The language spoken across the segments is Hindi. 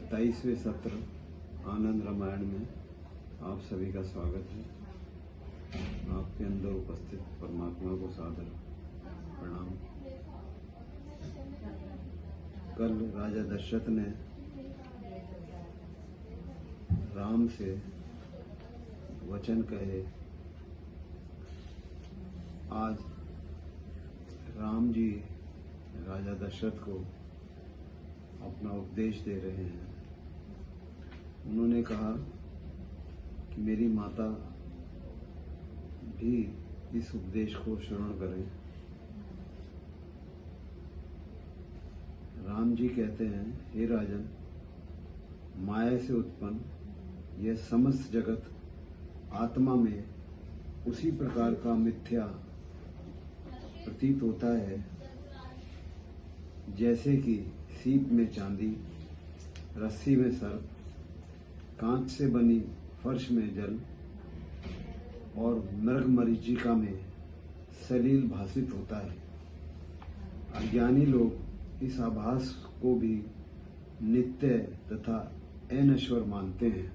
27वें सत्र आनंद रामायण में आप सभी का स्वागत है। आपके अंदर उपस्थित परमात्मा को सादर प्रणाम। कल राजा दशरथ ने राम से वचन कहे। आज राम जी राजा दशरथ को अपना उपदेश दे रहे हैं। उन्होंने कहा कि मेरी माता भी इस उपदेश को श्रवण करें। राम जी कहते हैं, हे राजन, माया से उत्पन्न यह समस्त जगत आत्मा में उसी प्रकार का मिथ्या प्रतीत होता है जैसे कि सीप में चांदी, रस्सी में सर्प, कांच से बनी फर्श में जल और मृग मरीचिका में सलील भासित होता है। अज्ञानी लोग इस आभास को भी नित्य तथा अनश्वर मानते हैं,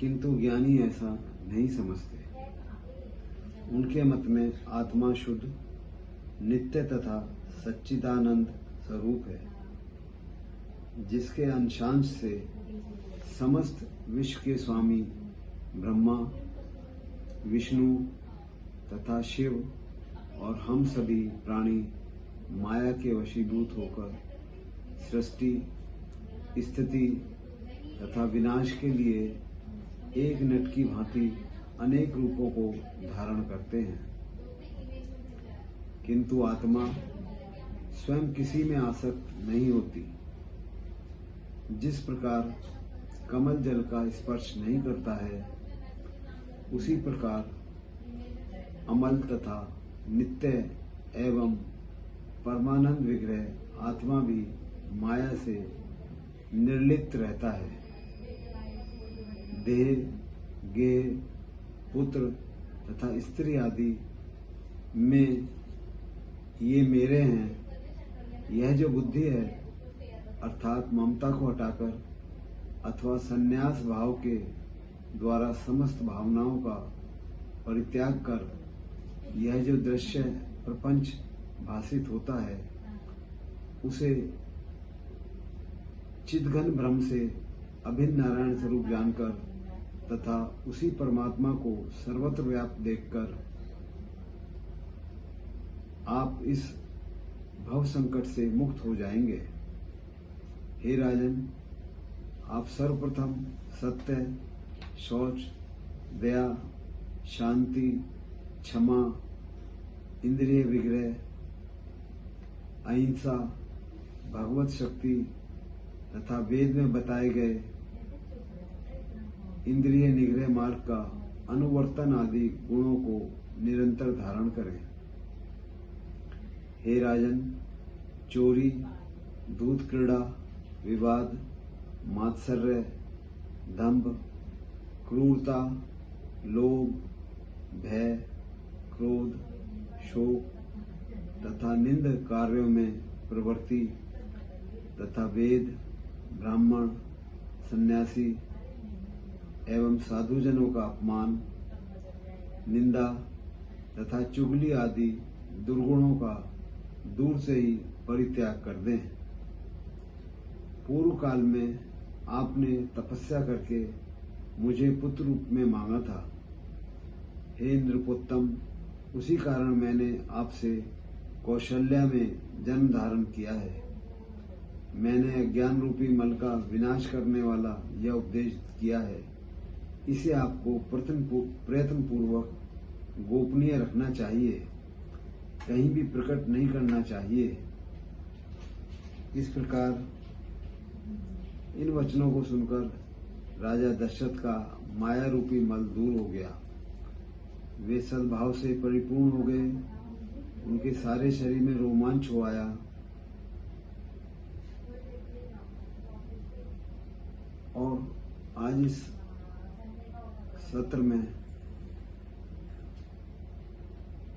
किंतु ज्ञानी ऐसा नहीं समझते। उनके मत में आत्मा शुद्ध, नित्य तथा सच्चिदानंद स्वरूप है, जिसके अंशांश से समस्त विश्व के स्वामी ब्रह्मा, विष्णु तथा शिव और हम सभी प्राणी माया के वशीभूत होकर सृष्टि, स्थिति तथा विनाश के लिए एक नट की भांति अनेक रूपों को धारण करते हैं, किंतु आत्मा स्वयं किसी में आसक्त नहीं होती। जिस प्रकार कमल जल का स्पर्श नहीं करता है, उसी प्रकार अमल तथा नित्य एवं परमानंद विग्रह आत्मा भी माया से निर्लिप्त रहता है। देह, गेह, पुत्र तथा स्त्री आदि में ये मेरे हैं, यह जो बुद्धि है अर्थात ममता को हटाकर अथवा संन्यास भाव के द्वारा समस्त भावनाओं का परित्याग कर यह जो दृश्य प्रपंच भासित होता है, उसे चिद्घन ब्रह्म से अभिन्न नारायण स्वरूप जानकर तथा उसी परमात्मा को सर्वत्र व्याप्त देखकर आप इस भव संकट से मुक्त हो जाएंगे। हे राजन, आप सर्वप्रथम सत्य, शौच, दया, शांति, क्षमा, इंद्रिय विग्रह, अहिंसा, भगवत शक्ति तथा वेद में बताए गए इंद्रिय निग्रह मार्ग का अनुवर्तन आदि गुणों को निरंतर धारण करें। हे राजन, चोरी, दूध क्रीड़ा, विवाद, मात्सर्य, दंभ, क्रूरता, लोभ, भय, क्रोध, शोक तथा निंद कार्यों में प्रवृत्ति तथा वेद, ब्राह्मण, सन्यासी एवं साधुजनों का अपमान, निंदा तथा चुगली आदि दुर्गुणों का दूर से ही परित्याग कर दें। पूर्व काल में आपने तपस्या करके मुझे पुत्र रूप में मांगा था। हे नृपोत्तम, उसी कारण मैंने आपसे कौशल्या में जन्म धारण किया है। मैंने अज्ञान रूपी मल का विनाश करने वाला यह उपदेश किया है। इसे आपको प्रयत्न पूर्वक गोपनीय रखना चाहिए, कहीं भी प्रकट नहीं करना चाहिए। इस प्रकार इन वचनों को सुनकर राजा दशरथ का माया रूपी मल दूर हो गया। वे सद्भाव से परिपूर्ण हो गए। उनके सारे शरीर में रोमांच हो आया और आज इस सत्र में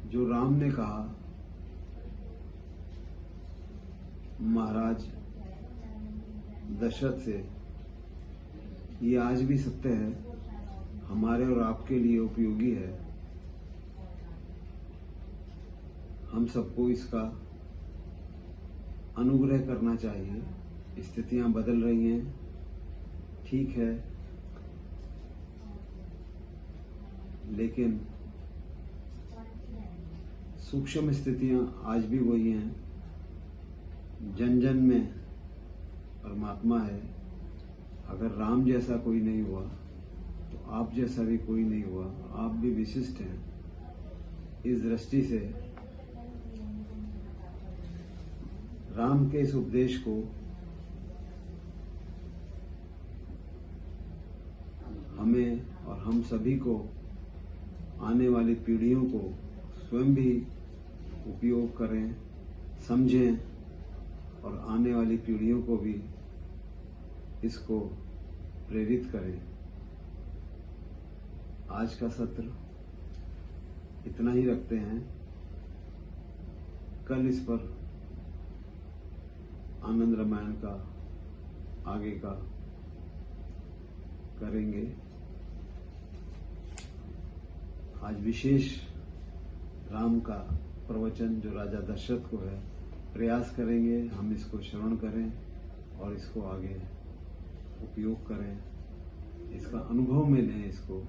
जो राम ने कहा, महाराज दशरथ से, ये आज भी सत्य है, हमारे और आपके लिए उपयोगी है। हम सबको इसका अनुग्रह करना चाहिए। स्थितियां बदल रही हैं, ठीक है, लेकिन सूक्ष्म स्थितियां आज भी वही हैं। जन जन में परमात्मा है। अगर राम जैसा कोई नहीं हुआ तो आप जैसा भी कोई नहीं हुआ, आप भी विशिष्ट हैं। इस दृष्टि से राम के इस उपदेश को हमें और हम सभी को, आने वाली पीढ़ियों को स्वयं भी उपयोग करें, समझें और आने वाली पीढ़ियों को भी इसको प्रेरित करें। आज का सत्र इतना ही रखते हैं। कल इस पर आनंद रामायण का आगे का करेंगे। आज विशेष राम का प्रवचन जो राजा दशरथ को है, प्रयास करेंगे हम इसको श्रवण करें और इसको आगे उपयोग करें, इसका अनुभव में लें। इसको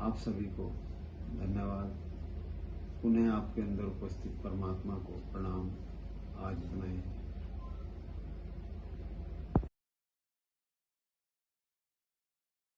आप सभी को धन्यवाद। पुनः आपके अंदर उपस्थित परमात्मा को प्रणाम। आज इतना ही।